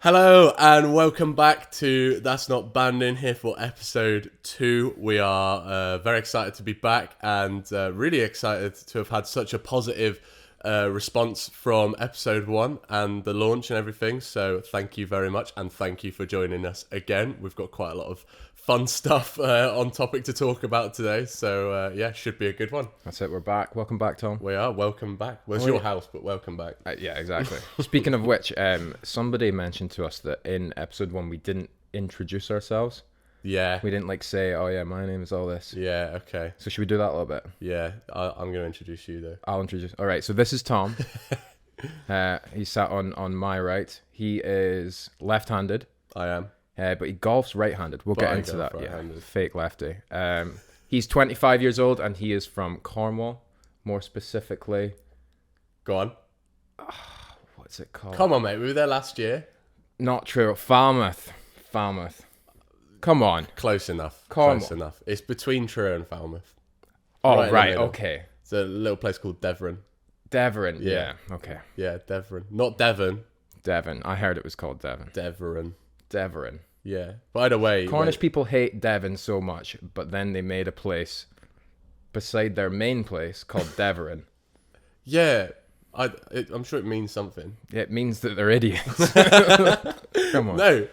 Hello and welcome back to That's Not Banding, here for episode 2. We are very excited to be back and really excited to have had such a positive response from episode 1 and the launch and everything. So thank you very much and thank you for joining us again. We've got quite a lot of fun stuff on topic to talk about today. So yeah, should be a good one. That's it, we're back. Welcome back, Tom. We are, welcome back. Well, it's your house, but welcome back. Yeah, exactly. Speaking of which, somebody mentioned to us that in episode 1 we didn't introduce ourselves. Yeah. We didn't say, oh yeah, my name is all this. Yeah, okay. So should we do that a little bit? Yeah, I'm going to introduce you though. I'll introduce. All right, so this is Tom. He sat on my right. He is left-handed. I am. But he golfs right-handed. We'll get into that. Yeah, right-handed. fake lefty. He's 25 years old and he is from Cornwall, more specifically. Go on. What's it called? Come on, mate. We were there last year. Not true. Falmouth. Come on. Close enough. Cornwall. Close enough. It's between Truro and Falmouth. Oh, Right in the right. middle. Okay. It's a little place called Devon. Devon. Yeah. Yeah. Okay. Yeah, Devon. Not Devon. Devon. I heard it was called Devon. Devon. Yeah. By the way... Cornish people hate Devon so much, but then they made a place beside their main place called Devon. Yeah. I'm sure it means something. It means that they're idiots. Come on. No.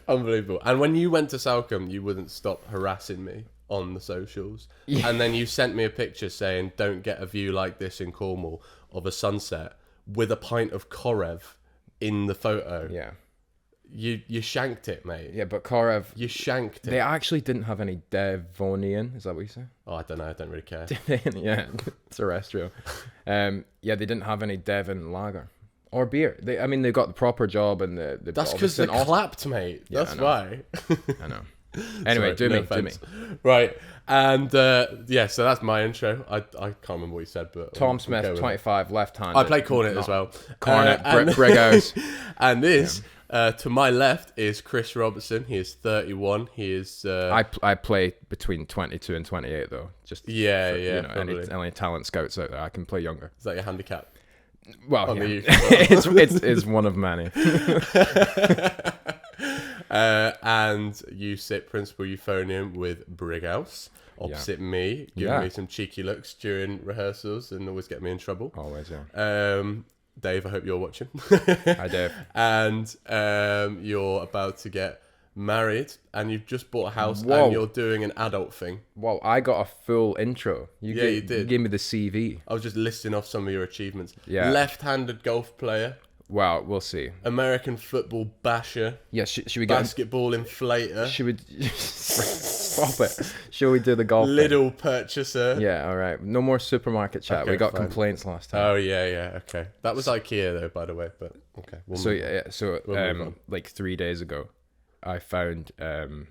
Unbelievable. And when you went to Salcombe, you wouldn't stop harassing me on the socials. Yeah. And then you sent me a picture saying, don't get a view like this in Cornwall of a sunset with a pint of Korev in the photo. Yeah. You shanked it, mate. Yeah, but Korev... You shanked it. They actually didn't have any Devonian. Is that what you say? Oh, I don't know. I don't really care. Yeah, terrestrial. Yeah, they didn't have any Devon lager or beer. They got the proper job and the That's because they clapped, mate. Yeah, That's why. I know. Anyway, Sorry, do me. Right, and yeah, so that's my intro. I can't remember what you said, but Tom Smith, 25, left-handed. I play cornet as well. Cornet, and Brighouse. And this, to my left, is Chris Robertson. He is 31. He is. I play between 22 and 28 though. Just any talent scouts out there, I can play younger. Is that your handicap? Well, yeah. it's one of many. And you sit principal euphonium with Brighouse opposite me, giving me some cheeky looks during rehearsals and always get me in trouble. Always, yeah. Dave, I hope you're watching. Hi, Dave. And you're about to get married and you've just bought a house. Whoa. And you're doing an adult thing. Well, I got a full intro. You did. You gave me the CV. I was just listing off some of your achievements. Yeah. Left-handed golf player. Well, we'll see. American football basher. Yeah, should we get basketball inflator? Should we stop it? Should we do the golf Lidl purchaser? Yeah, all right. No more supermarket chat. Okay, we got fine. Complaints last time. Oh yeah, okay. That was IKEA though, by the way. But okay. We'll move on. Like 3 days ago, I found on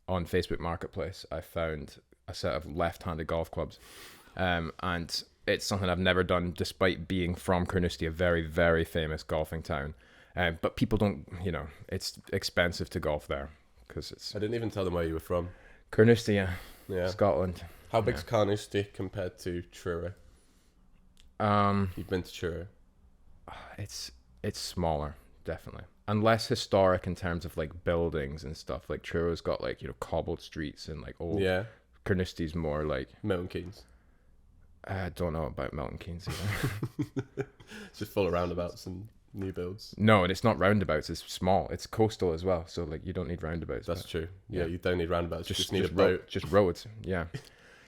Facebook Marketplace, I found a set of left-handed golf clubs, and it's something I've never done, despite being from Carnoustie, a very, very famous golfing town. But people don't, it's expensive to golf there because it's. I didn't even tell them where you were from. Carnoustie, Yeah. Scotland. How big's Carnoustie compared to Truro? You've been to Truro. It's smaller, definitely, and less historic in terms of like buildings and stuff. Like Truro's got like cobbled streets and like old. Yeah. Carnoustie's more like Milton Keynes. I don't know about Milton Keynes either. It's just full of roundabouts and new builds. No, and it's not roundabouts. It's small. It's coastal as well. So like you don't need roundabouts. That's true. Yeah, you don't need roundabouts. You just need a boat. boat. Just roads. Yeah.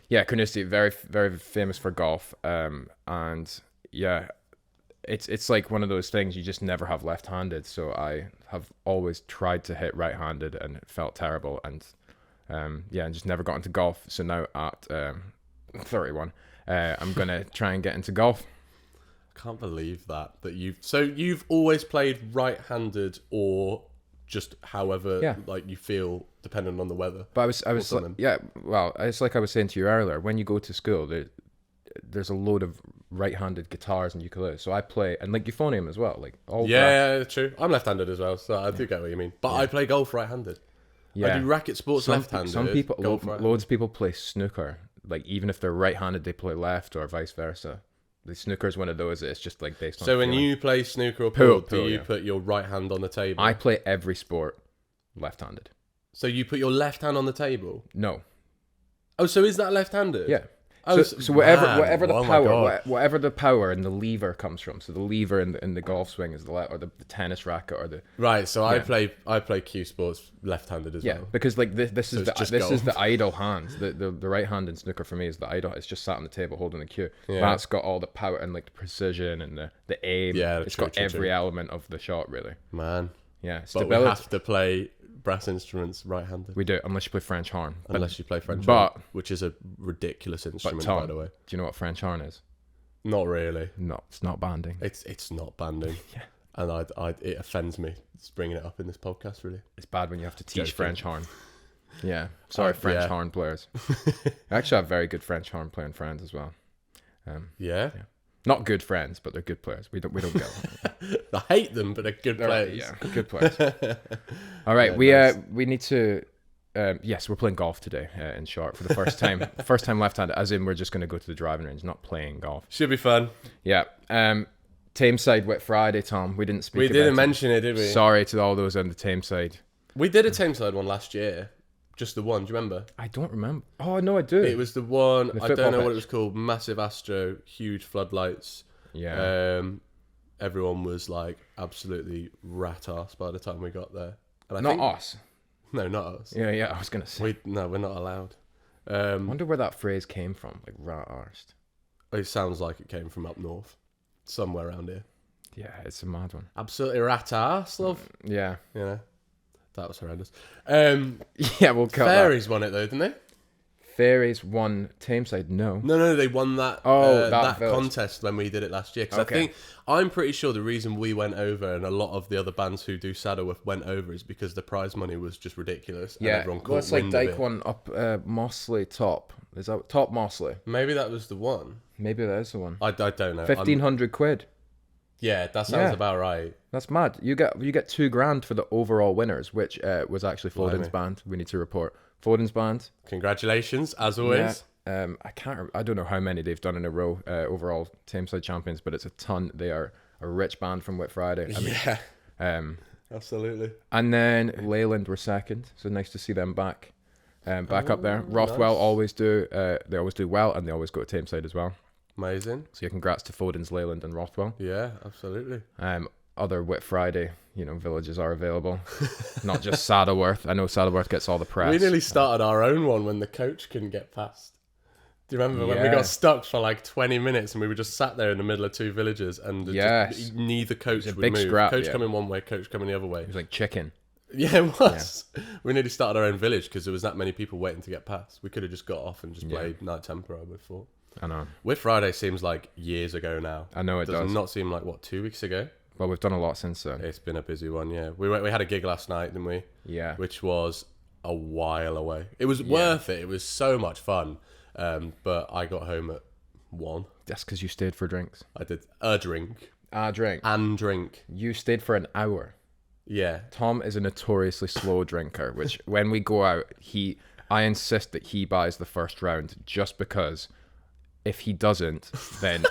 Yeah, Carnoustie, very, very famous for golf. And yeah, it's like one of those things you just never have left-handed. So I have always tried to hit right-handed and it felt terrible. And and just never got into golf. So now at 31. I'm gonna try and get into golf. I can't believe that you've always played right-handed or just however like you feel depending on the weather. But I was well, it's like I was saying to you earlier, when you go to school there's a load of right-handed guitars and ukuleles, so I play, and like euphonium as well, like all true. I'm left-handed as well, so I do get what you mean, but I play golf right-handed. I do racket sports left-handed. Some people, loads of people play snooker. Like even if they're right-handed, they play left or vice versa. The snooker is one of those. It's just like based on. So when feeling. you play snooker or pool, do you yeah. put your right hand on the table? I play every sport left-handed. So you put your left hand on the table? No. Oh, so is that left-handed? Yeah. Oh, So whatever the oh my power, God. whatever the power and the lever comes from. So the lever in the golf swing is the left, or the tennis racket, or the Right. So I Yeah. play cue sports left-handed as yeah. well. Because like this is it's just this is golf. the idle hand. The right hand in snooker for me is the idle. It's just sat on the table holding the cue. Yeah. That's got all the power and like the precision and the aim. Yeah, It's true, got true, every true. element of the shot really. Man. Yeah. But Stability. we have to play brass instruments right-handed. We do unless you play French horn. Unless you play French but- horn, which is a ridiculous But instrument, Tom, by the way. do you know what French horn is? Not really. No, it's not banding. It's not banding. Yeah. And it offends me just bringing it up in this podcast, really. It's bad when you have to teach Joking. French horn. Yeah. Sorry, French yeah. horn players. I actually have very good French horn playing friends as well. Yeah. Not good friends, but they're good players. We don't get them. I hate them, but they're good players. Yeah, good players. All right, Yeah, we need to. Yes, we're playing golf today. In short, for the first time, first time left-handed. As in, we're just going to go to the driving range, not playing golf. Should be fun. Yeah. Tameside Whit Friday, Tom. We didn't speak. We about didn't it. mention it, did we? Sorry to all those on the Tameside. We did a Tameside one last year. Just the one, do you remember? I don't remember. Oh no, I do. It was the one, The I football don't know what pitch. it was called, massive astro, huge floodlights. Yeah. Everyone was like absolutely rat-ass by the time we got there. And I Not think, us. No, not us. Yeah. I was gonna say. We're not allowed. I wonder where that phrase came from, like rat-arsed. It sounds like it came from up north. Somewhere around here. Yeah, it's a mad one. Absolutely rat-ass, love. Yeah. You know? That was horrendous. Yeah, we'll cut that. Fairies won it though, didn't they? Fairies won Tameside. No. No, they won that that village. contest when we did it last year. Because Okay. I'm pretty sure the reason we went over and a lot of the other bands who do Saddleworth went over is because the prize money was just ridiculous. And Yeah. everyone caught Well, it's like wind of Dyke it. one up Mossley top. Is that top Mossley? Maybe that was the one. Maybe that is the one. I don't know. 1,500 quid. Yeah, that sounds Yeah. about right. That's mad. You get $2,000 for the overall winners, which was actually Foden's Blimey. band. We need to report Foden's band. Congratulations, as always. Yeah. I don't know how many they've done in a row. Overall Tameside champions, but it's a ton. They are a rich band from Whit Friday. Yeah, Um, absolutely. and then Leyland were second, so nice to see them back up there. Rothwell nice. always do. They always do well, and they always go to Tameside as well. Amazing. So yeah, congrats to Foden's, Leyland, and Rothwell. Yeah, absolutely. Other Whit Friday, villages are available, not just Saddleworth. I know Saddleworth gets all the press. We nearly started our own one when the coach couldn't get past. Do you remember when we Yeah. got stuck for like 20 minutes and we were just sat there in the middle of two villages and Yes. neither coach a would big move. scrap, Coach yeah. coming one way, coach coming the other way. It was like chicken. Yeah, it was. We nearly started our own village because there was that many people waiting to get past. We could have just got off and just played Night Temper, I would have thought. I know. Whit Friday seems like years ago now. I know it does. not seem like, 2 weeks ago? Well, we've done a lot since then. It's been a busy one, yeah. We had a gig last night, didn't we? Yeah. Which was a while away. It was worth it. It was so much fun. But I got home at 1. That's because you stayed for drinks. I did a drink. Drink. And drink. You stayed for an hour. Yeah. Tom is a notoriously slow drinker, which when we go out, I insist that he buys the first round just because if he doesn't, then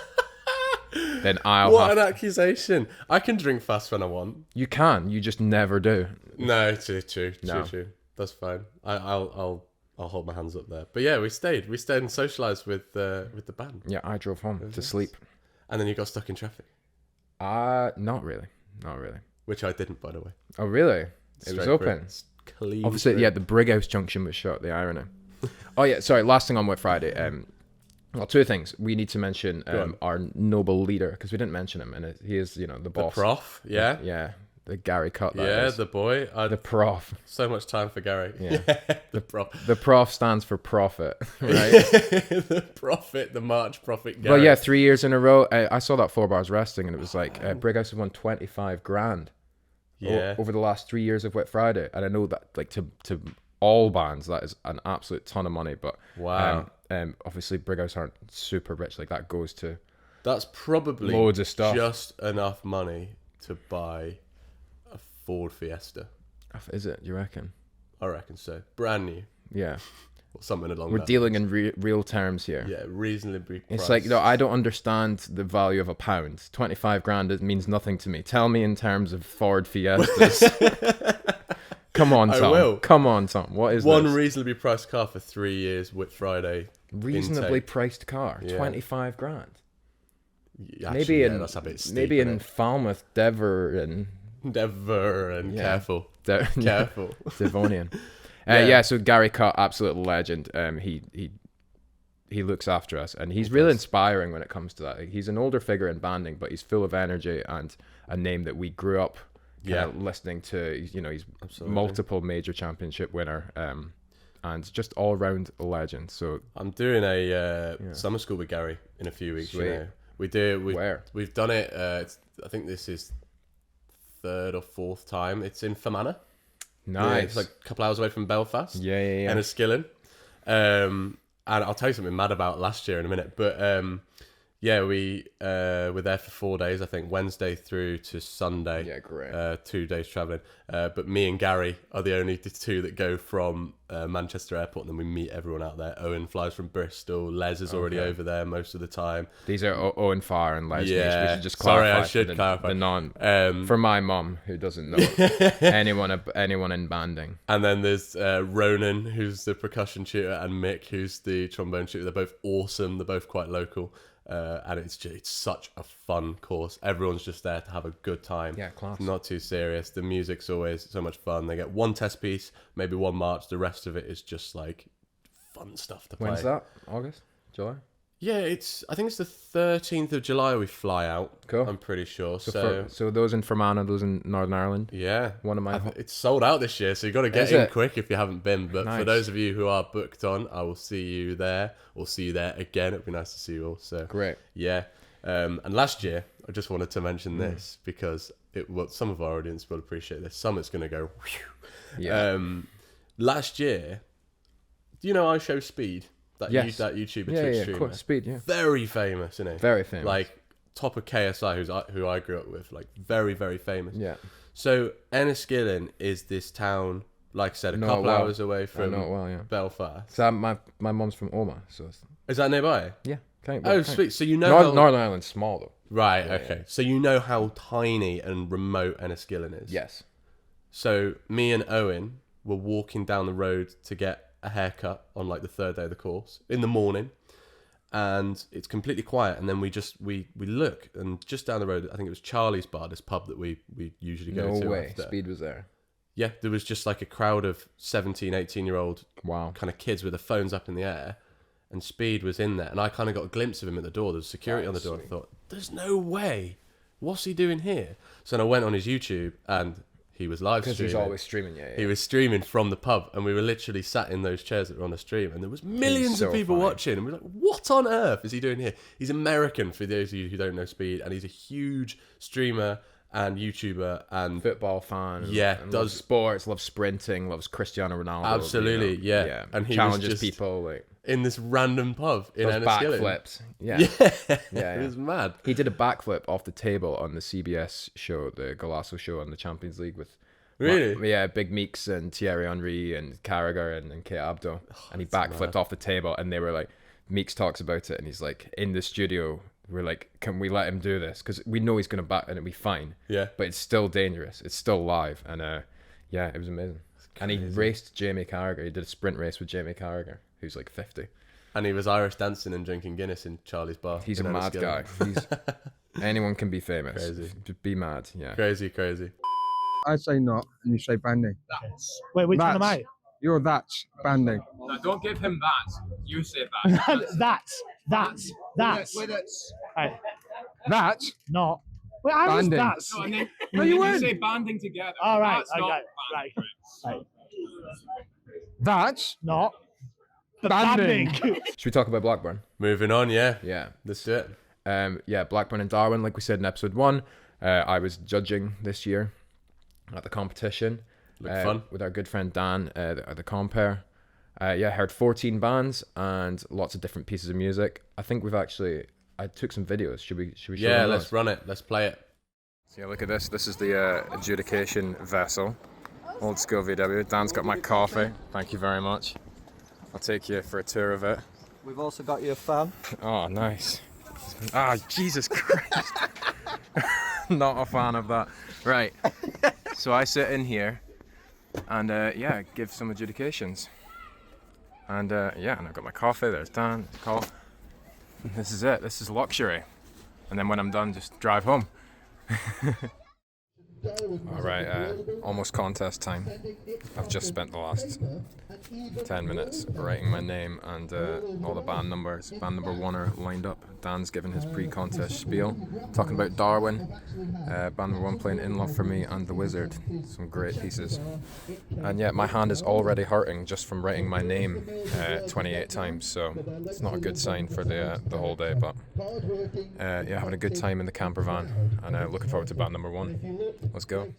I'll What have an accusation. I can drink fast when I want. You can, you just never do. No, true. No. That's fine. I'll hold my hands up there. But yeah, we stayed and socialised with the band. Yeah, I drove home to sleep. And then you got stuck in traffic. Not really. Which I didn't, by the way. Oh, really? It was Straight open. through. Clean Obviously, through. yeah, the Brighouse Junction was shut, the irony. Oh, yeah, sorry, last thing on Whit Friday. Well, two things. We need to mention our noble leader, because we didn't mention him, and he is, the The boss. prof, yeah. Yeah, the Gary Cut, that Yeah, is. the boy. The prof. So much time for Gary. Yeah. The prof. The prof stands for profit, right? The prophet, the March prophet Gary. Well, yeah, 3 years in a row. I saw that 4 bars resting, and it was like Brighouse has won 25 grand over the last 3 years of Whit Friday. And I know that, like, to all bands, that is an absolute ton of money. But Wow. obviously, Brighouse aren't super rich. Like, that goes to That's probably loads of stuff. just enough money to buy a Ford Fiesta. Is it? You reckon? I reckon so. Brand new. Yeah. or something along We're that. dealing in real terms here. Yeah, reasonably priced. It's like, no, I don't understand the value of a pound. 25 grand, it means nothing to me. Tell me in terms of Ford Fiestas. Come on, Tom. I will. Come on, Tom. What is one this? reasonably priced car for 3 years Whit Friday? Reasonably intake. priced car. Yeah. 25 grand. Actually, that's a bit steep, maybe in isn't Falmouth, Devon, and careful. Careful. Devonian. Yeah. So Gary Cutt, absolute legend. He looks after us, and he's really inspiring when it comes to that. Like, he's an older figure in banding, but he's full of energy and a name that we grew up listening to. You know, he's multiple major championship winner, and just all round a legend. So I'm doing a summer school with Gary in a few weeks. Sweet. You know. Where? We've done it. I think this is 3rd or 4th time. It's in Fermanagh. Nice. Yeah, it's like a couple hours away from Belfast. Yeah. Enniskillen. And I'll tell you something mad about last year in a minute. But we were there for 4 days, I think, Wednesday through to Sunday. Yeah, great. 2 days travelling. But me and Gary are the only two that go from Manchester Airport, and then we meet everyone out there. Owen flies from Bristol. Les is already over there most of the time. These are Owen Farr and Les. Yeah. We should just clarify. Sorry, I should clarify. The non. For my mum, who doesn't know anyone in banding. And then there's Ronan, who's the percussion tutor, and Mick, who's the trombone tutor. They're both awesome. They're both quite local. And it's such a fun course. Everyone's just there to have a good time. Yeah, class. Not too serious. The music's always so much fun. They get one test piece, maybe one march. The rest of it is just like fun stuff to play. When's that? August? July? Yeah, I think it's the 13th of July we fly out. Cool. I'm pretty sure. So those in Fermanagh, those in Northern Ireland. Yeah. One of my. It's sold out this year, so you got to get in quick if you haven't been. But for those of you who are booked on, I will see you there, or see you there again. It'd be nice to see you all. So great. Yeah. And last year, I just wanted to mention this because some of our audience will appreciate this. Some it's going to go. Whew. Yeah. Last year, do you know iShowSpeed? That YouTuber Twitch streamer. Cool. Speed, yeah. Very famous, isn't he? Very famous. Like top of KSI, who I grew up with. Like very, very famous. Yeah. So Enniskillen is this town, like I said, a couple hours away from Belfast. So my mum's from Omagh, so is that nearby? Yeah. Sweet. So you know Northern Ireland's small though. Right. Yeah, okay. Yeah. So you know how tiny and remote Enniskillen is. Yes. So me and Owen were walking down the road to get a haircut on like the 3rd day of the course in the morning, and it's completely quiet, and then we look, and just down the road, I think it was Charlie's Bar, this pub that we usually go to. No way. After. Speed was there. Yeah, there was just like a crowd of 17, 18-year-old kind of kids with their phones up in the air, and Speed was in there, and I kind of got a glimpse of him at the door. There was security on the door. I thought, there's no way. What's he doing here? So then I went on his YouTube, and he was live streaming. Because he's always streaming, yeah. He was streaming from the pub, and we were literally sat in those chairs that were on the stream, and there was millions of people watching, and we were like, what on earth is he doing here? He's American, for those of you who don't know Speed, and he's a huge streamer and YouTuber and football fan. And loves sports, loves sprinting, loves Cristiano Ronaldo. Absolutely, yeah. And he challenges people like in this random pub in Enniskillen. Backflips. Yeah. It was mad. He did a backflip off the table on the CBS show, the Golasso show on the Champions League with Big Meeks and Thierry Henry and Carragher and Kate Abdo. And he backflipped off the table, and they were like, Meeks talks about it, and he's like, in the studio, we're like, can we let him do this? Because we know he's going to back and it'll be fine. Yeah. But it's still dangerous. It's still live. And it was amazing. And he raced Jamie Carragher. He did a sprint race with Jamie Carragher, who's like 50. And he was Irish dancing and drinking Guinness in Charlie's Bar. He's a mad guy. Anyone can be famous. Crazy. Be mad, yeah. Crazy. I say not, and you say banding. Wait, which one am I? You're that's banding. No, don't give him that. You say that. That's. Right. That's Not. Wait, I was banding. that's. No, and then, No, you you weren't. say banding together. All right. That's Okay. not Right. That's Not. The banding. Should we talk about Blackburn? Moving on, yeah. Yeah. Let's do it. Blackburn and Darwen, like we said in episode 1. I was judging this year at the competition. Looked fun. With our good friend Dan, the compere. Heard 14 bands and lots of different pieces of music. I think I took some videos. Should we show them let's those? run it. Let's play it. So yeah, look at this. This is the Adjudication vessel. Old school VW. Dan's got my coffee. Thank you very much. I'll take you for a tour of it. We've also got you a fan. Oh, nice. Ah, Jesus Christ. Not a fan of that. Right. So I sit in here and yeah, give some adjudications. And yeah, and I've got my coffee. There's Dan. There's Cole. This is it. This is luxury. And then when I'm done, just drive home. All right, almost contest time. I've just spent the last 10 minutes writing my name and all the band numbers. Band number 1 are lined up. Dan's given his pre-contest spiel, talking about Darwen. Band number 1 playing In Love For Me and The Wizard. Some great pieces. And yeah, my hand is already hurting just from writing my name 28 times, so it's not a good sign for the whole day, but yeah, having a good time in the camper van and looking forward to band number 1. Let's go.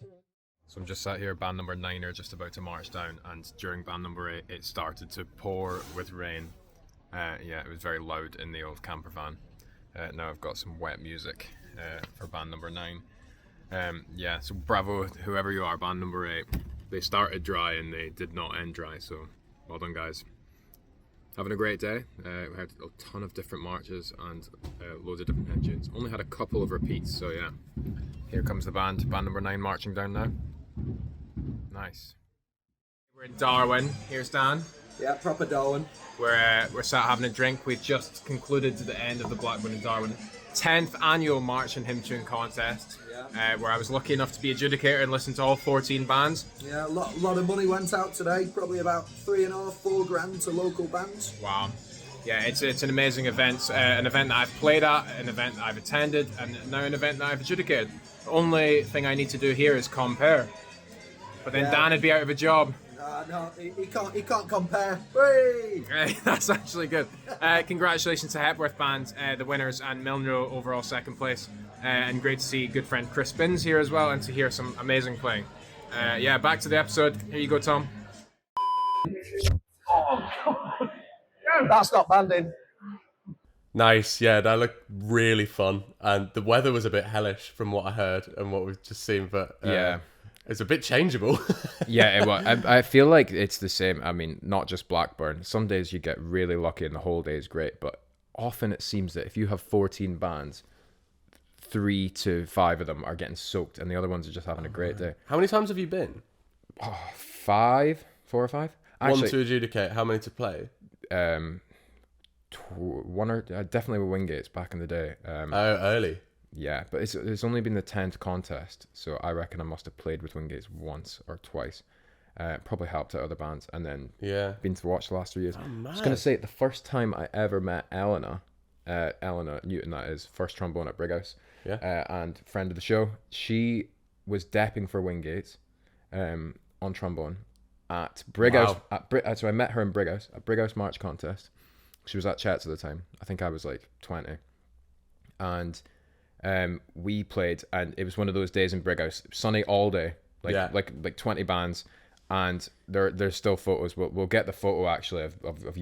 So I'm just sat here, band number 9 are just about to march down, and during band number 8 it started to pour with rain. Yeah, it was very loud in the old camper van. Now I've got some wet music for band number 9. Yeah, so bravo whoever you are, band number 8. They started dry and they did not end dry, so well done guys. Having a great day. We had a ton of different marches and loads of different engines. Only had a couple of repeats, so yeah. Here comes the band number 9 marching down now. Nice. We're in Darwen. Here's Dan. Yeah, proper Darwen. We're sat having a drink. We've just concluded to the end of the Blackburn and Darwen 10th annual March and Hymn Tune contest, where I was lucky enough to be adjudicator and listen to all 14 bands. Yeah, a lot of money went out today. Probably about 3.5-4 grand to local bands. Wow. Yeah, it's an amazing event. An event that I've played at, an event that I've attended, and now an event that I've adjudicated. The only thing I need to do here is compare. But then Dan would be out of a job. No, he can't compare. Whee! That's actually good. Congratulations to Hepworth Band, the winners, and Milnrow overall second place. And great to see good friend Chris Binns here as well, and to hear some amazing playing. Yeah, back to the episode. Here you go, Tom. That's not banding. Nice, yeah, that looked really fun. And the weather was a bit hellish from what I heard and what we've just seen, but yeah. It's a bit changeable. Yeah, it was. I feel like it's the same. I mean, not just Blackburn. Some days you get really lucky and the whole day is great, but often it seems that if you have 14 bands, 3 to 5 of them are getting soaked and the other ones are just having a great day. How many times have you been? 4 or 5. Actually, 1 to adjudicate, how many to play? One or definitely with Wingates back in the day. Early. Yeah, but it's only been the 10th contest, so I reckon I must have played with Wingates once or twice. Probably helped out other bands, and then been to watch the last 3 years. I was going to say, the first time I ever met Eleanor Newton, that is, first trombone at Brighouse, and friend of the show, she was depping for Wingates on trombone at Brighouse. Wow. So I met her in Brighouse, at Brighouse March contest. She was at Chet's at the time. I think I was like 20. And we played, and it was one of those days in Brighouse, sunny all day, like 20 bands, and there's still photos. We'll get the photo actually of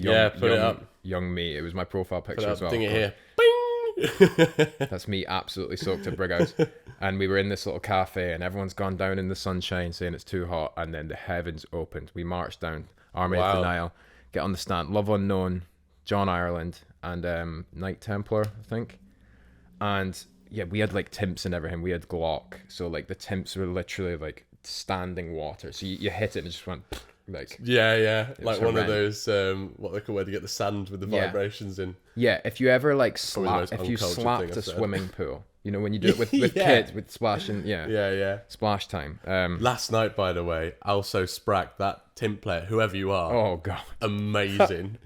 young me. It was my profile picture as well. Ding it here. Bing! That's me absolutely soaked at Brighouse. And we were in this little cafe, and everyone's gone down in the sunshine saying it's too hot, and then the heavens opened. We marched down Army of the Nile, get on the stand, Love Unknown, John Ireland, and Knight Templar, I think. And yeah, we had like timps and everything. We had Glock, so like the timps were literally like standing water. So you hit it and it just went like like one of those what they call where they get the sand with the vibrations in. Yeah, if you ever like slapped a swimming pool, you know, when you do it with kids with splashing, splash time. Last night, by the way, also sprack that timp player, whoever you are. Oh god, amazing!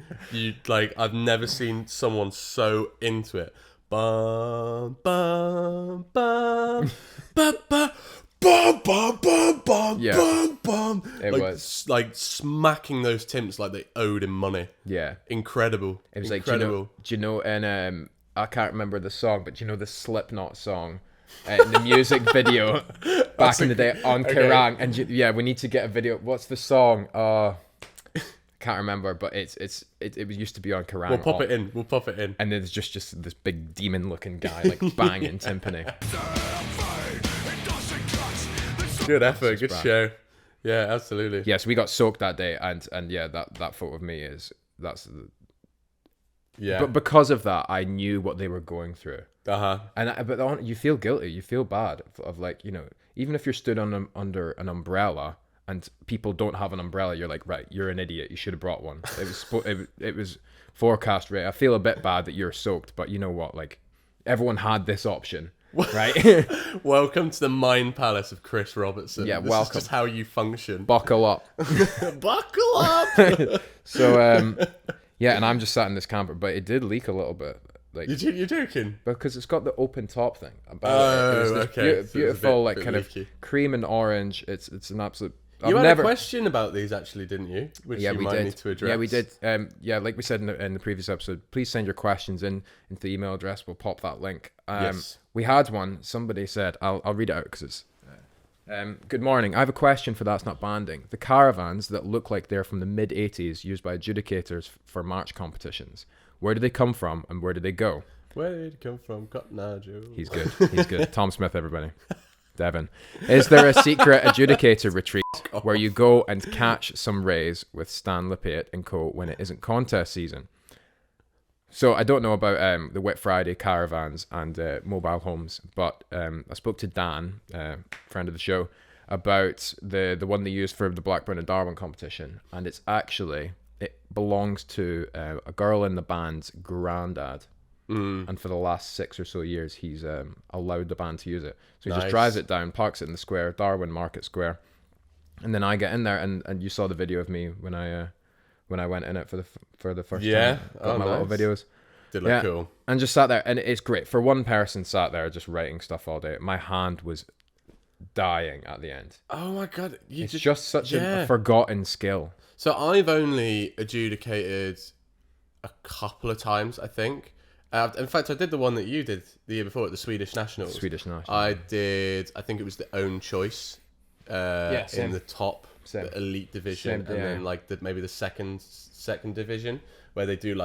I've never seen someone so into it. Bum bum bum bum bum bum bum bum bum bum bum. It was like smacking those timps like they owed him money. Yeah, incredible. It was incredible. Like, do you know, and I can't remember the song, but do you know the Slipknot song, the music video back in the day on Kerrang? And we need to get a video. What's the song? Can't remember, but it used to be on Kerrang. We'll pop it in. And then there's just this big demon looking guy like banging timpani. Good effort, good show. Yeah, absolutely. Yeah, so we got soaked that day, and yeah, that photo of me is Yeah. But because of that, I knew what they were going through. But You feel guilty. You feel bad of like, even if you're stood under an umbrella and people don't have an umbrella, you're like, right, you're an idiot. You should have brought one. It was forecast rate. I feel a bit bad that you're soaked, but you know what? Like, everyone had this option, right? Welcome to the mind palace of Chris Robertson. Yeah, this welcome. is just how you function. Buckle up. Buckle up. So, and I'm just sat in this camper, but it did leak a little bit. Like, You're joking? Because it's got the open top thing. It Oh, was this okay. So it's a beautiful, bit kind leaky. of cream and orange. It's an absolute. You had a question about these, actually, didn't you? Which you might need to address. Yeah, we did. Like we said in the previous episode, please send your questions into the email address. We'll pop that link. Yes. We had one. Somebody said, I'll read it out because it's. Good morning. I have a question for That's Not Banding. The caravans that look like they're from the mid 80s used by adjudicators for march competitions. Where do they come from and where do they go? Where did it come from? Cotton Eye Joe. He's good. He's good. Tom Smith, everybody. Devin. Is there a secret adjudicator retreat where you go and catch some rays with Stan Lippitt and co when it isn't contest season? So I don't know about the Whit Friday caravans and mobile homes, but I spoke to Dan, friend of the show, about the one they used for the Blackburn and Darwen competition, and it belongs to a girl in the band's granddad. And for the last 6 or so years, he's allowed the band to use it. So he just drives it down, parks it in the square, Darwen Market Square, and then I get in there, and you saw the video of me when I went in it for the first time. Got my little videos. Did look cool. And just sat there, and it's great. For one person sat there just writing stuff all day, my hand was dying at the end. Oh my God. It's just such a forgotten skill. So I've only adjudicated a couple of times, I think. In fact, I did the one that you did the year before at the Swedish Nationals. I did, I think it was the own choice in the top the elite division, and then like maybe the second division, where they do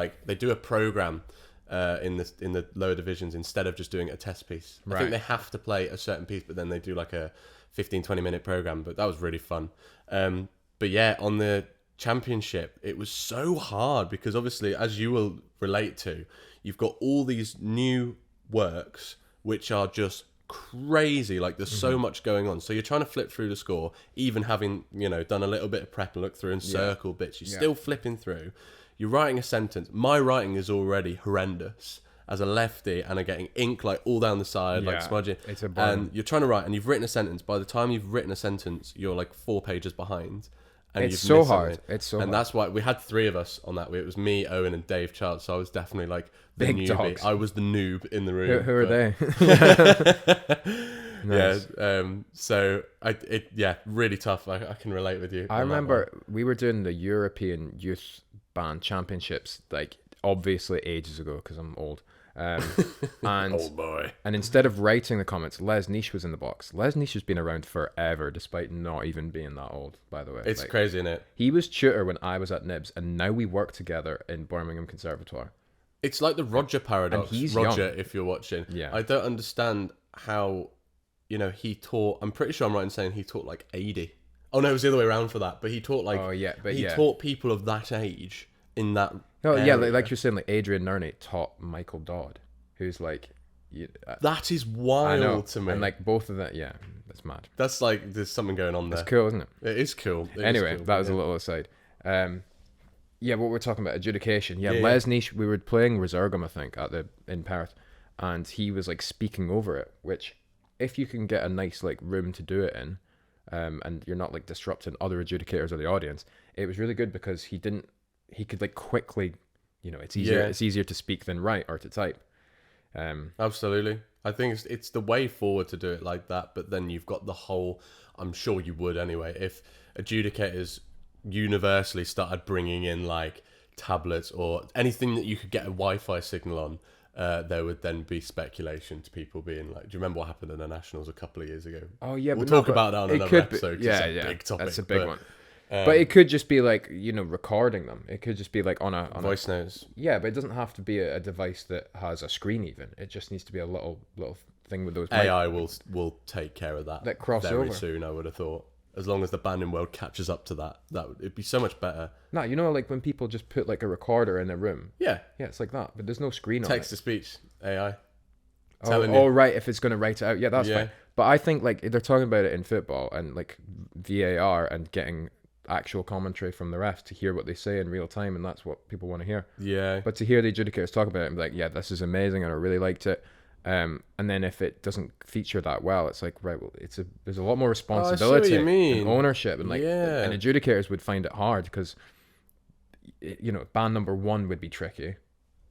a program in the lower divisions instead of just doing a test piece. I think they have to play a certain piece, but then they do like a 15-20 minute program. But that was really fun. But yeah, on the championship, it was so hard because obviously, as you will relate to, you've got all these new works which are just crazy. Like there's so much going on. So you're trying to flip through the score, even having, done a little bit of prep and look through and circle bits. You're still flipping through. You're writing a sentence. My writing is already horrendous as a lefty, and I'm getting ink like all down the side, like smudging. It's a burn. And you're trying to write, and you've written a sentence. By the time you've written a sentence, you're like 4 pages behind. And it's so hard. It's so hard. And that's why we had 3 of us on that. It was me, Owen, and Dave Charles. So I was definitely like the big newbie. dogs. I was the noob in the room. Who are they? Nice. So really tough. I can relate with you. I remember we were doing the European Youth Band Championships, like obviously ages ago because I'm old. And old boy. And instead of writing the comments, Les Niche was in the box. Les Niche has been around forever, despite not even being that old, by the way. It's crazy, isn't it? He was tutor when I was at Nibs, and now we work together in Birmingham Conservatoire. It's like the Roger paradox. And he's Roger, young. if you're watching. Yeah. I don't understand how, he taught, I'm pretty sure I'm right in saying he taught like 80. Oh no, it was the other way around for that. But he taught taught people of that age in that area. Like you're saying, like Adrian Nerney taught Michael Dodd, who's like... that is wild to me. And like both of that, that's mad. That's like, there's something going on there. It's cool, isn't it? It is cool. Anyway, that was a little aside. What we're talking about, adjudication. Les Niche, we were playing Resurgam, I think, in Perth, and he was like speaking over it, which if you can get a nice like room to do it in, and you're not like disrupting other adjudicators or the audience, it was really good because he could like quickly, it's easier to speak than write or to type. Absolutely. I think it's the way forward to do it like that, but then you've got the whole, I'm sure you would anyway, if adjudicators universally started bringing in like tablets or anything that you could get a Wi-Fi signal on, there would then be speculation to people being like, do you remember what happened in the Nationals a couple of years ago? Oh yeah, we'll talk about that on another episode. It's a big topic. That's a big one. But it could just be like, recording them. It could just be like on a voice notes. Yeah, but it doesn't have to be a device that has a screen even. It just needs to be a little thing with those AI will take care of that. That crossover. very soon, I would have thought. as long as the banding world catches up to that. It'd be so much better. No, you know, like when people just put like a recorder in a room. Yeah. Yeah, it's like that, but there's no screen on Text it. to speech AI. Oh, right, if it's going to write it out. Yeah, that's Yeah. fine. But I think like they're talking about it in football and like VAR and getting actual commentary from the refs to hear what they say in real time, and that's what people want to hear. Yeah. But to hear the adjudicators talk about it and be like, yeah, this is amazing and I really liked it. And then if it doesn't feature that well, it's like, right, well, there's a lot more responsibility you mean. and ownership, and like, Yeah. and adjudicators would find it hard because, you know, band number 1 would be tricky,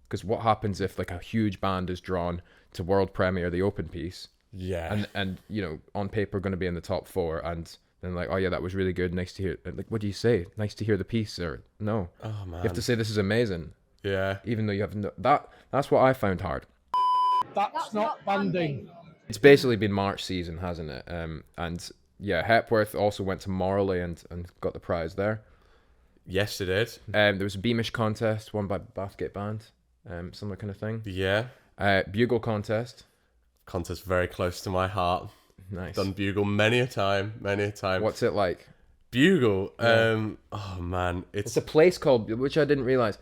because what happens if like a huge band is drawn to world premiere, the open piece, Yeah. and you know, on paper going to be in the top 4, and then like, oh yeah, that was really good, nice to hear. And like, what do you say? Nice to hear the piece, or no? Oh man. You have to say this is amazing, Yeah. even though you have no, that's what I found hard. That's not banding. It's basically been March season, hasn't it? And yeah, Hepworth also went to Morley and got the prize there. Yes, it did. There was a Beamish contest won by Bathgate Band, similar kind of thing. Yeah. Bugle contest, Contest very close to my heart. nice. Done Bugle many a time. What's it like? Bugle. Yeah. Oh man, It's a place called, which I didn't realize.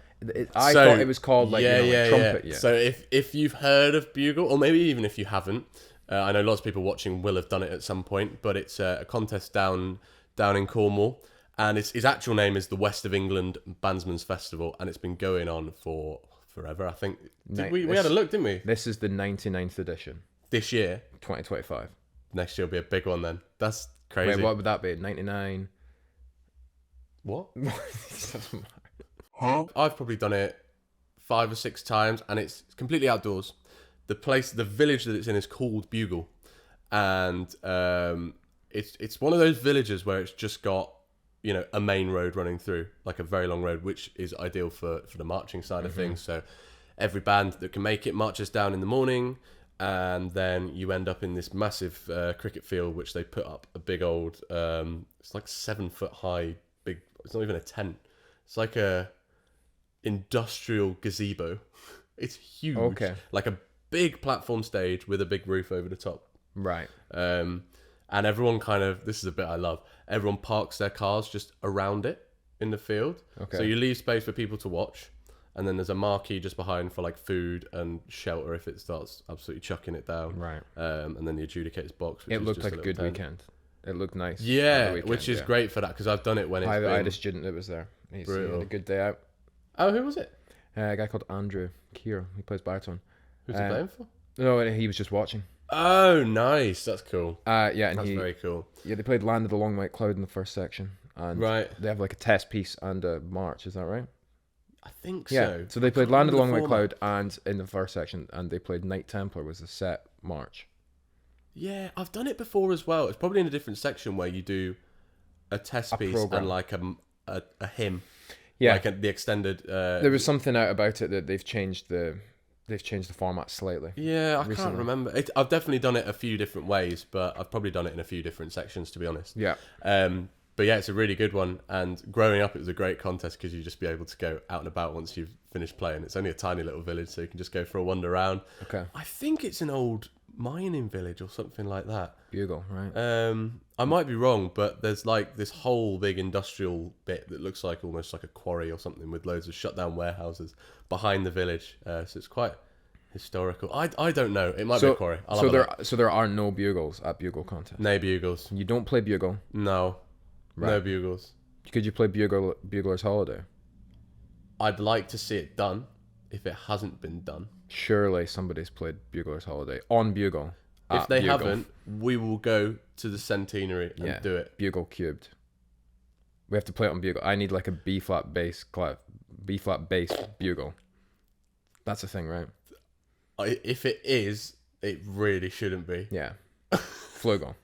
I thought it was called like, trumpet. Yeah. So if you've heard of Bugle, or maybe even if you haven't, I know lots of people watching will have done it at some point. But it's a contest down in Cornwall, and its actual name is the West of England Bandsmen's Festival, and it's been going on for forever. I think we had a look, didn't we? This is the 99th edition, This year, 2025. next year will be a big one. Then that's crazy. Wait, what would that be? 99. What? I've probably done it 5 or 6 times, and it's completely outdoors. The village that it's in is called Bugle, and it's one of those villages where it's just got, you know, a main road running through, like a very long road, which is ideal for the marching side of things. So every band that can make it marches down in the morning, and then you end up in this massive cricket field, which they put up a big old, it's like 7 foot high, big. It's not even a tent. It's like a industrial gazebo. It's huge. Okay. Like a big platform stage with a big roof over the top. Right. And everyone kind of, this is a bit I love, everyone parks their cars just around it in the field. Okay. So you leave space for people to watch, and then there's a marquee just behind for like food and shelter if it starts absolutely chucking it down. Right. And then the adjudicator's box. Which It is looked just like a little good tent. weekend. It looked nice. Yeah, the weekend, which is yeah. great for that, because I've done it when it's I had been... a student that was there. He had Brutal. a good day out. Oh, who was it? A guy called Andrew Keir. He plays baritone. Who's he playing for? No, he was just watching. Oh, nice. That's cool. Yeah, and That's very cool. yeah, they played Land of the Long White Cloud in the first section, and Right. they have like a test piece and a march. Is that right? I think Yeah. so. So they played I Land of the Long remember White the Cloud and in the first section, and they played Knight Templar was the set march. Yeah, I've done it before as well. It's probably in a different section where you do a test piece program. and like a hymn. Yeah. Like the extended... There was something out about it that they've changed the format slightly. Yeah, I recently. can't remember. I've definitely done it a few different ways, but I've probably done it in a few different sections, to be honest. Yeah. But yeah, it's a really good one. And growing up, it was a great contest because you just be able to go out and about once you've finished playing. It's only a tiny little village, so you can just go for a wander around. Okay. I think it's an old mining village or something like that. Bugle, right? I might be wrong, but there's like this whole big industrial bit that looks like almost like a quarry or something with loads of shut down warehouses behind the village. So it's quite historical. I don't know. It might be a quarry. I'll have a look. So there are no bugles at Bugle contest. No bugles. You don't play bugle. No. No Right. bugles. Could you play Bugler's Holiday? I'd like to see it done if it hasn't been done. Surely somebody's played Bugler's Holiday on Bugle. If at they Bugle. haven't, we will go to the Centenary and do it. Bugle cubed. We have to play it on Bugle. I need like a B flat bass bugle. That's a thing, right? If it is, it really shouldn't be. Yeah. Flugel,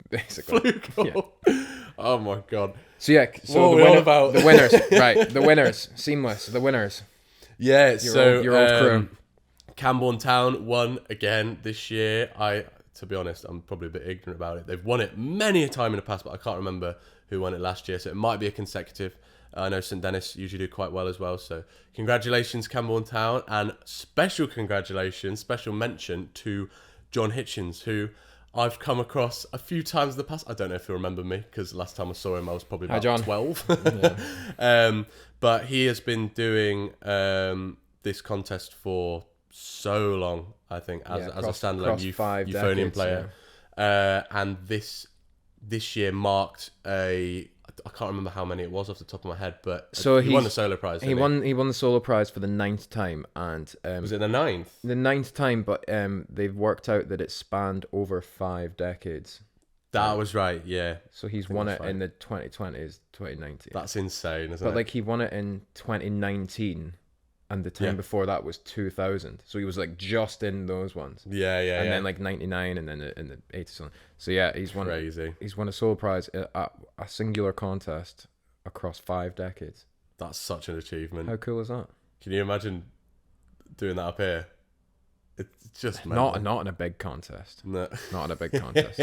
basically. Flugel. Oh my god. So yeah, so What are we on about? the winners, right? The winners, seamless. The winners. Yeah, Your old crew. Camborne Town won again this year. To be honest, I'm probably a bit ignorant about it. They've won it many a time in the past, but I can't remember who won it last year, so it might be a consecutive. I know St Dennis usually do quite well as well, so congratulations Camborne Town, and special congratulations, special mention to John Hitchens, who I've come across a few times in the past. I don't know if you remember me, because last time I saw him I was probably Hi, about John. 12. But he has been doing this contest for so long, I think, as a standalone euphonium decades, player. And this year marked I can't remember how many it was off the top of my head, but So he won the solo prize. He won the solo prize for the 9th time, and Was it the 9th? the 9th time, but they've worked out that it spanned over 5 decades. That was right, yeah. So he's won it in the 2020s, 2019. That's insane, isn't But it? like he won it in 2019, and the time before that was 2000. So he was like just in those ones. Yeah, And then like 99, and then in the 80s. So yeah, he's won. Crazy. He's won a solo prize at a singular contest across 5 decades. That's such an achievement. How cool is that? Can you imagine doing that up here? It's just Not in a big contest. No. Not in a big contest.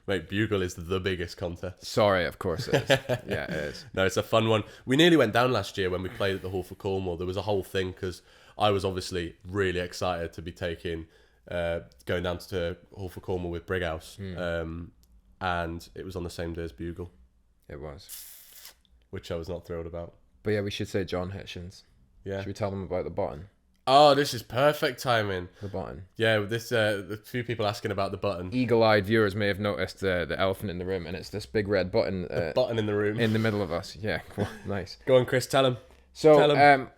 Mate, Bugle is the biggest contest. Sorry, of course it is. Yeah, it is. No, it's a fun one. We nearly went down last year when we played at the Hall for Cornwall. There was a whole thing because I was obviously really excited to be going down to Hall for Cornwall with Brighouse. And it was on the same day as Bugle, It was. which I was not thrilled about. But yeah, we should say John Hitchens. Yeah. Should we tell them about the button? Oh, this is perfect timing. The button. Yeah, this a few people asking about the button. Eagle-eyed viewers may have noticed the elephant in the room, and it's this big red button Button in the room. in the middle of us. Yeah, cool. Nice. Go on, Chris, tell him. So, Tell 'em.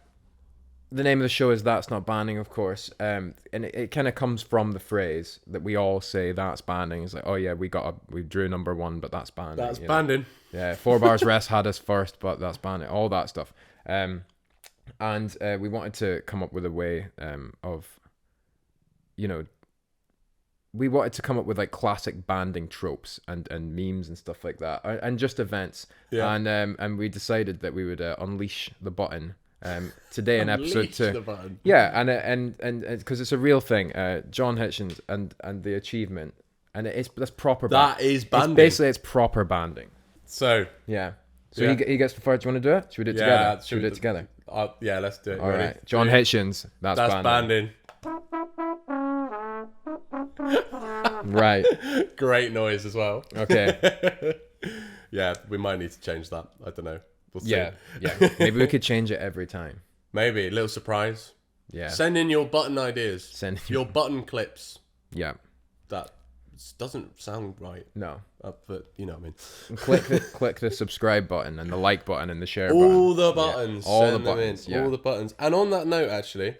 the name of the show is That's Not Banding, of course. And it kind of comes from the phrase that we all say, that's banding. It's like, oh yeah, we drew number 1, but that's banding. That's you know? banding. Yeah, 4 Bars Rest had us first, but that's banding. All that stuff. And we wanted to come up with a way of, we wanted to come up with like classic banding tropes and memes and stuff like that, and just events. Yeah. And we decided that we would unleash the button today in episode Unleash 2. the button. Yeah, and because it's a real thing. John Hitchens and the achievement, and that's proper. That is banding. Basically, it's proper banding. So, Yeah. So Yeah. he gets the first. Do you want to do it? Should we do it together? Should we do it together? yeah, let's do it. All Ready? right. John Ready? Hitchens. That's banding. Right. Great noise as well. Okay. Yeah, we might need to change that. I don't know. We'll see. Yeah. Maybe we could change it every time. Maybe a little surprise. Yeah. Send in your button ideas. Send in your button clips. Yeah. That doesn't sound right, No. but you know what I mean. Click the subscribe button and the like button and the share button. All the buttons. Yeah. All Send the them buttons. in. Yeah. All the buttons. And on that note, actually,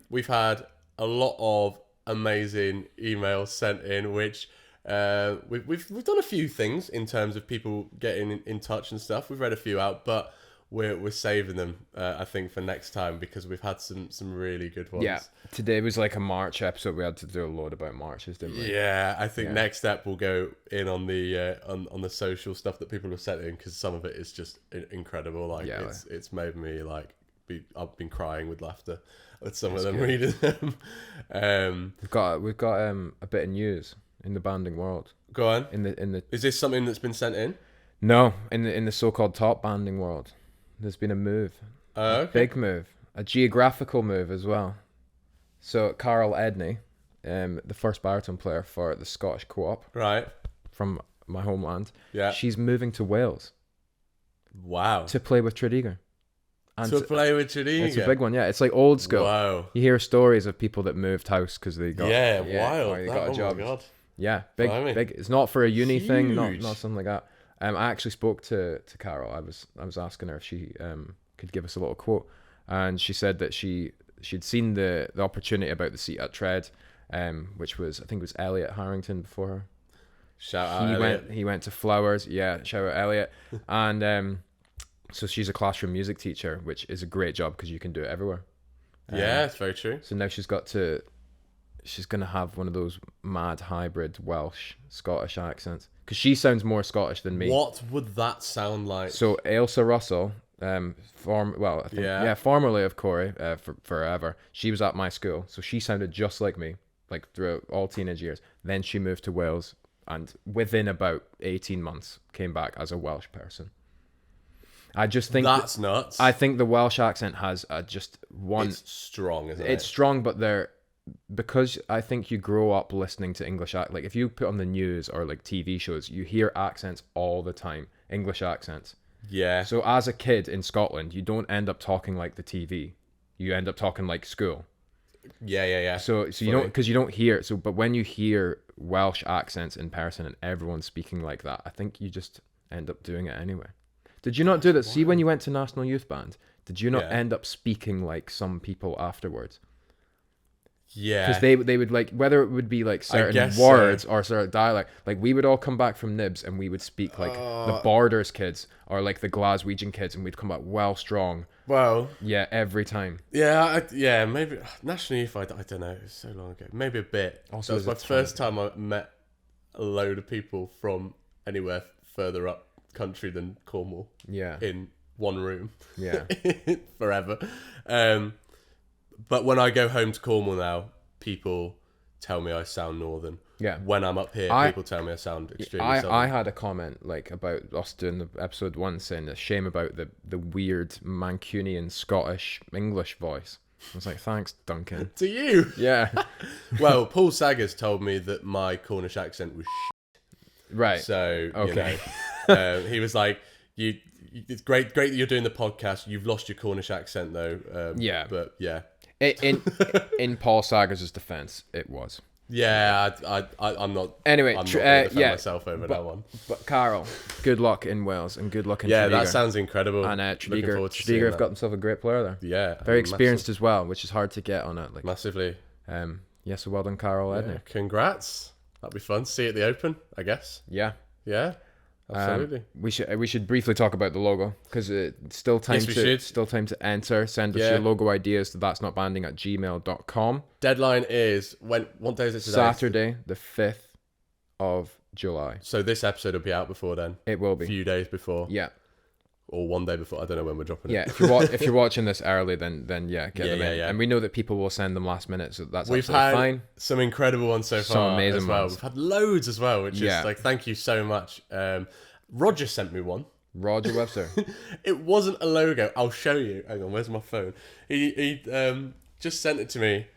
we've had a lot of amazing emails sent in, which we've done a few things in terms of people getting in touch and stuff. We've read a few out, but we're saving them, I think, for next time because we've had some really good ones. Yeah. Today was like a March episode. We had to do a load about Marches, didn't we? Yeah, I think next step we'll go in on the on the social stuff that people have sent in because some of it is just incredible. Like it's made me like I've been crying with laughter at some of them reading them. We've got a bit of news in the banding world. Go on. In the Is this something that's been sent in? No, in the so-called top banding world, there's been a move. Okay. Big move, a geographical move as well. So Carol Edney, the first baritone player for the Scottish Co-op Right. from my homeland, Yeah. she's moving to Wales Wow. to play with Tredegar. And To play with Tredegar. it's a big one, yeah. It's like old school. Wow. You hear stories of people that moved house because they got wild. or they got a Oh job. my God. Yeah, Blimey. big. It's not for a uni thing, Huge. not something like that. I actually spoke to Carol. I was asking her if she could give us a little quote, and she said that she'd seen the opportunity about the seat at Tread, which was, I think it was Elliot Harrington before her. Shout out Elliot. He went to Flowers. Yeah, shout out Elliot. And so she's a classroom music teacher, which is a great job because you can do it everywhere. Yeah, it's very true. So now she's gonna have one of those mad hybrid Welsh Scottish accents because she sounds more Scottish than me. What would that sound like? So Ailsa Russell, formerly of Corey, for forever. She was at my school, so she sounded just like me, like throughout all teenage years. Then she moved to Wales, and within about 18 months, came back as a Welsh person. I just think That's nuts. I think the Welsh accent has just one. It's strong, isn't it? It's strong, but because I think you grow up listening to English like if you put on the news or like TV shows, you hear accents all the time, English accents. Yeah. So as a kid in Scotland, you don't end up talking like the TV. You end up talking like school. Yeah. So you don't, because you don't hear. So, but when you hear Welsh accents in person and everyone's speaking like that, I think you just end up doing it anyway. Did you not do that? See, when you went to National Youth Band, did you not end up speaking like some people afterwards? Yeah. Because they would like, whether it would be like certain words or certain dialect, like we would all come back from Nibs and we would speak like the Borders kids or like the Glaswegian kids, and we'd come back well strong. Well, yeah, every time. Yeah, maybe National Youth. I don't know. It was so long ago. Maybe a bit. Also, it was my first time I met a load of people from anywhere further up country than Cornwall. Yeah. In one room. Yeah. Forever. But when I go home to Cornwall now, people tell me I sound northern. Yeah. When I'm up here, people tell me I sound extremely southern. I had a comment like about us doing the episode 1 saying a shame about the weird Mancunian Scottish English voice. I was like, thanks, Duncan. To you? Yeah. Well, Paul Saggers told me that my Cornish accent was right. So, okay. You know, he was like, it's great that you're doing the podcast. You've lost your Cornish accent though. Yeah. But yeah. In Paul Saggers' defense, it was. Yeah, I'm not. Anyway, I'm not going to defend myself over but, that one. But Carol, good luck in Wales and good luck in Tredegar. Tredegar. That sounds incredible. And Tredegar have got themselves a great player there. Yeah, very experienced as well, which is hard to get on it. Like massively. Yeah, so well done, Carol Edney. Congrats. That'd be fun. See you at the Open, I guess. Yeah. Yeah. Absolutely. We should briefly talk about the logo because it's still time to enter. Send us your logo ideas to that'snotbanding@gmail.com. Deadline is what day is it today? Saturday, the 5th of July. So this episode will be out before then. It will be. A few days before. Yeah. Or one day before. I don't know when we're dropping it. Yeah, if you're watching this early, then get them in. Yeah. And we know that people will send them last minute, so that's absolutely fine. We've had some incredible ones so far. Some amazing as well. ones. We've had loads as well, which is like, thank you so much. Roger sent me one. Roger Webster. It wasn't a logo. I'll show you. Hang on, where's my phone? He just sent it to me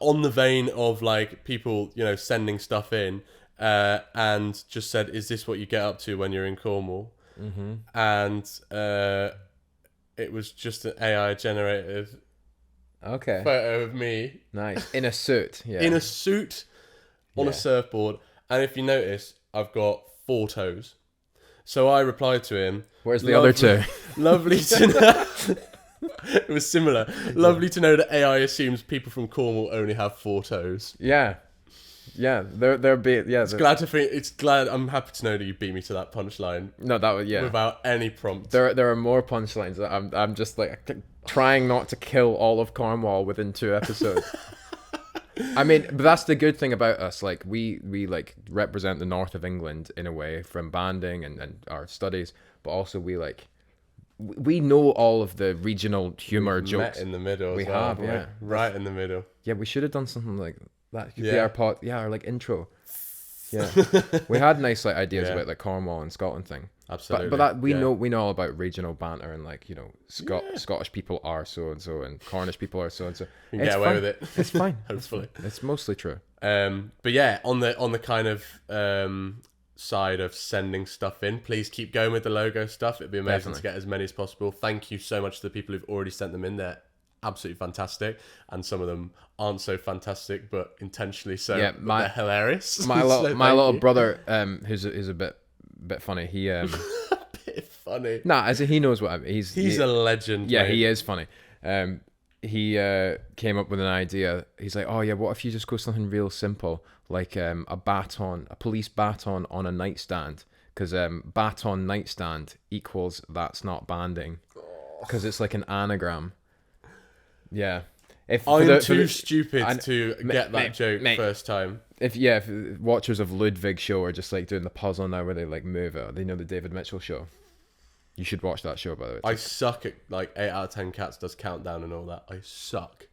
on the vein of like people, sending stuff in, and just said, "Is this what you get up to when you're in Cornwall?" Mm-hmm. And it was just an AI generated photo of me. Nice. In a suit. Yeah. In a suit on a surfboard. And if you notice, I've got 4 toes. So I replied to him. Where's the other 2? Lovely to know. It was similar. Lovely to know that AI assumes people from Cornwall only have 4 toes. Yeah. Yeah, It's glad. I'm happy to know that you beat me to that punchline. No, that was without any prompt. There are more punchlines. I'm just like trying not to kill all of Cornwall within 2 episodes. I mean, but that's the good thing about us. Like we like represent the north of England in a way from banding and our studies, but also we know all of the regional humor jokes. Met in the middle. We have, yeah, right in the middle. Yeah, we should have done something like that. Could be our like intro. Yeah, we had nice like ideas about like Cornwall and Scotland thing. Absolutely, but that we know all about regional banter and like Scottish people are so and so and Cornish people are so and so. You can get away with it. It's fine. Hopefully, it's mostly true. But yeah, on the kind of side of sending stuff in, please keep going with the logo stuff. It'd be amazing to get as many as possible. Thank you so much to the people who've already sent them in there. Absolutely fantastic, and some of them aren't so fantastic, but intentionally so. Yeah, they're hilarious. My little brother, who's a bit funny. He a bit funny. Nah, as he knows what I mean. He's a legend. Yeah, mate. he is funny. He came up with an idea. He's like, oh yeah, what if you just go something real simple, like a police baton on a nightstand, because baton nightstand equals that's not banding, because it's like an anagram. Yeah. I'm too stupid to get that joke first time. If watchers of Ludwig show are just like doing the puzzle now where they like move it, they know the David Mitchell show. You should watch that show, by the way. I suck at like 8 out of 10 cats does countdown and all that. I suck.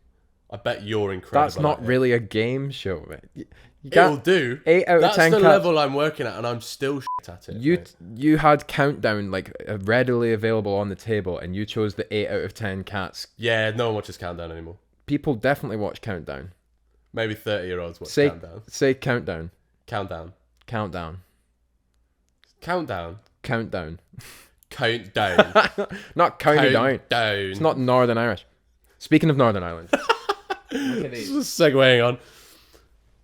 I bet you're incredible. That's not really a game show, mate. It'll do. 8 out of 10 cats. That's the level I'm working at, and I'm still shit at it. You had countdown like readily available on the table, and you chose the 8 out of 10 cats. Yeah, no one watches countdown anymore. people definitely watch Countdown. Maybe 30-year-olds watch Say Countdown. say Countdown. Countdown. Countdown. Countdown. Countdown. Countdown. Not County Down. Countdown. It's not Northern Irish. Speaking of Northern Ireland. Look at these. Just segueing on.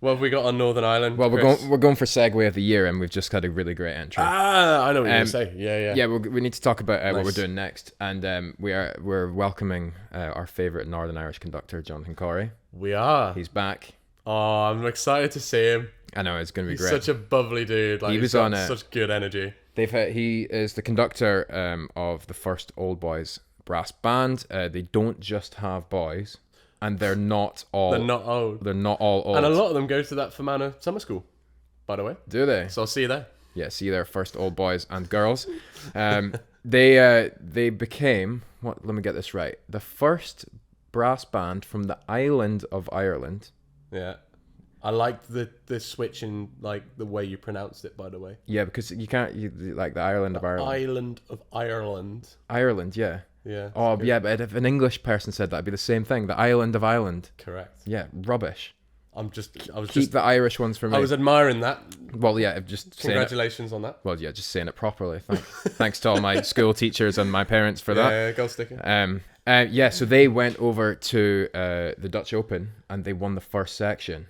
What have we got on Northern Ireland? Well, Chris? we're going for segue of the year, and we've just had a really great entry. Ah, I know what you're going to say. Yeah. Yeah, we need to talk about what Nice. we're doing next, and we're welcoming our favourite Northern Irish conductor, Jonathan Corey. We are. He's back. Oh, I'm excited to see him. I know it's going to be He's great. such a bubbly dude. Like, He he's was got on a- such good energy. He is the conductor of the first Old Boys brass band. They don't just have boys, and they're not all. They're not old. They're not all old. And a lot of them go to that Fermanagh summer school, by the way. Do they? So I'll see you there. Yeah, see their first Old Boys and girls. They became, what? Let me get this right. The first brass band from the island of Ireland. Yeah. I liked the switch in like the way you pronounced it, by the way. Yeah, because you can't like the island of Ireland. Island of Ireland. Ireland, yeah. Yeah. Oh, good. yeah, but if an English person said that, it'd be the same thing. The island of Ireland. Correct. Yeah, rubbish. Keep The Irish ones for me. I was admiring that. Well, yeah, just saying it. Congratulations on that. Well, yeah, just saying it properly. Thanks to all my school teachers and my parents for that. Yeah, gold sticker. Yeah, so they went over to the Dutch Open and they won the first section,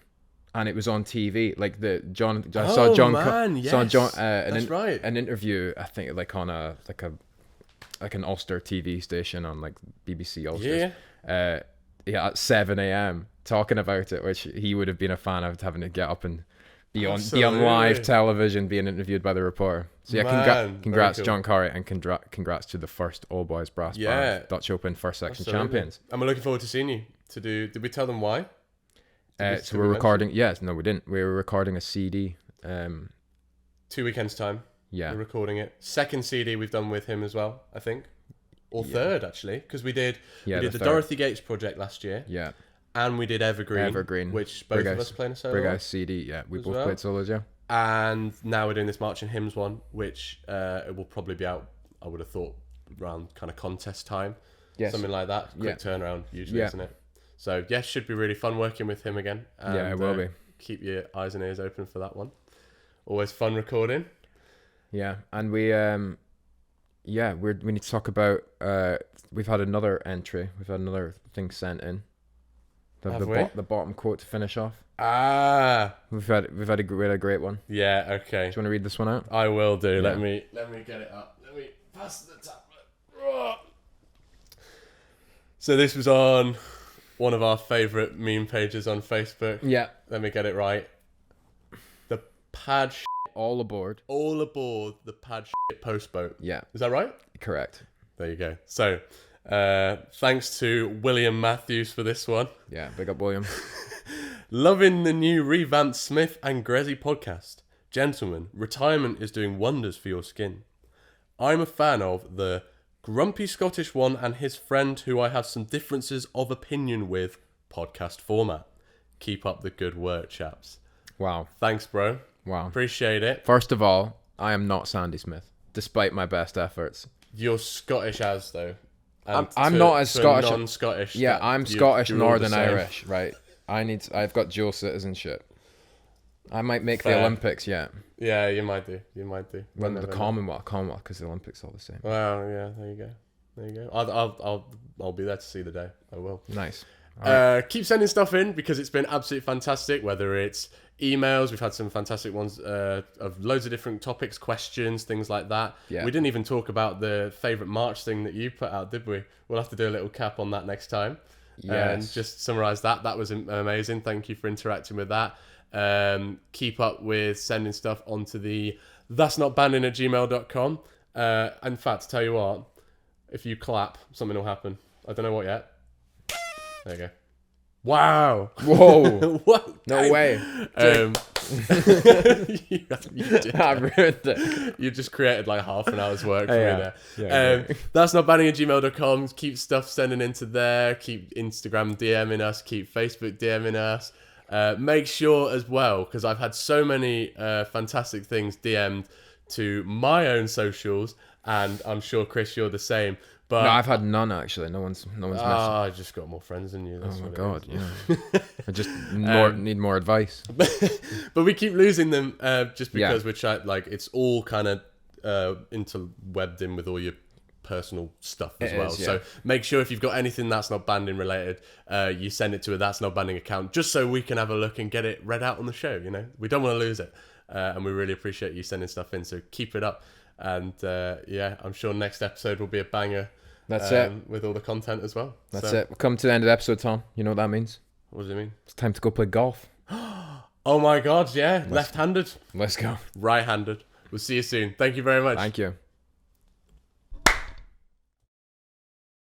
and it was on TV. Like I saw John. Saw John. That's right. An interview, I think, like on an Ulster TV station on like BBC Ulster. Yeah. At 7 a.m. talking about it, which he would have been a fan of, having to get up and be on live television, being interviewed by the reporter. So yeah, Man, congrats very cool. John Corey, and congrats to the first All Boys brass band, Dutch Open first section Absolutely. champions. And we're looking forward to seeing you to do. Did we tell them why? So we're recording. Yes, no, we didn't. We were recording a CD. 2 weekends time. Yeah, We're recording it. Second CD we've done with him as well, I think, or third actually, because we did the third. Dorothy Gates project last year, yeah. and we did Evergreen, which both of us playing a solo. Brig on. House CD. Yeah, we as both well. played solos. Yeah. And now we're doing this March and Hymns one, which it will probably be out, I would have thought, around kind of contest time. Yes. Something like that. Quick turnaround, usually, isn't it? So, yes, should be really fun working with him again. And, Yeah, it will be. Keep your eyes and ears open for that one. Always fun recording. Yeah, and we need to talk about. We've had another entry. We've had another thing sent in. The bottom quote to finish off. Ah, We've had a great one. yeah, okay. Do you want to read this one out? I will do. Yeah. Let me get it up. Let me pass the tablet. So this was on one of our favourite meme pages on Facebook. Yeah. Let me get it right. The pad All aboard. all aboard the pad post boat. Yeah. Is that right? Correct. There you go. So thanks to William Matthews for this one. Yeah. Big up, William. Loving the new revamped Smith and Grezzy podcast. Gentlemen, retirement is doing wonders for your skin. I'm a fan of the Grumpy Scottish One and his friend who I have some differences of opinion with podcast format. Keep up the good work, chaps. Wow. Thanks, bro. Wow. Appreciate it. First of all, I am not Sandy Smith, despite my best efforts. You're Scottish as, though. I'm not as Scottish. Non-Scottish. Yeah, that I'm you're Scottish, all the Northern same. Irish, right? I've got dual citizenship. I might make Fair. the Olympics, yeah. Yeah, you might do. Well, Well, the Commonwealth, because the Olympics are all the same. Well, yeah, there you go. I'll be there to see the day. I will. Nice. Keep sending stuff in because it's been absolutely fantastic. Whether it's emails, we've had some fantastic ones of loads of different topics, questions, things like that. Yeah. We didn't even talk about the favourite March thing that you put out, did we? We'll have to do a little cap on that next time. And Yes. just summarise that. That was amazing. Thank you for interacting with that. Keep up with sending stuff onto the that'snotbanding@gmail.com. In fact, tell you what, if you clap, something will happen. I don't know what yet. There you go. Wow. Whoa. What? No way. You did. I ruined it. You just created like half an hour's work for Yeah. me there. Yeah, That's not banning@gmail.com. Keep stuff sending into there. Keep Instagram DMing us. Keep Facebook DMing us. Make sure as well, because I've had so many fantastic things DM'd to my own socials, and I'm sure, Chris, you're the same. But No, I've had none actually. No one's messaged. I just got more friends than you. That's Oh my what it god, is. yeah. I just need more advice. But we keep losing them just Yeah. because we're trying. Like it's all kind of interwebbed in with all your personal stuff as It well. is, yeah. So make sure if you've got anything that's not banding related, you send it to a That's Not Banding account, just so we can have a look and get it read out on the show. You know, we don't want to lose it, and we really appreciate you sending stuff in. So keep it up, and yeah, I'm sure next episode will be a banger. That's it. With all the content as well. That's So, it. We'll come to the end of the episode, Tom. You know what that means? What does it mean? It's time to go play golf. Oh my god, yeah, left-handed, Let's go. right-handed. We'll see you soon. Thank you very much. Thank you.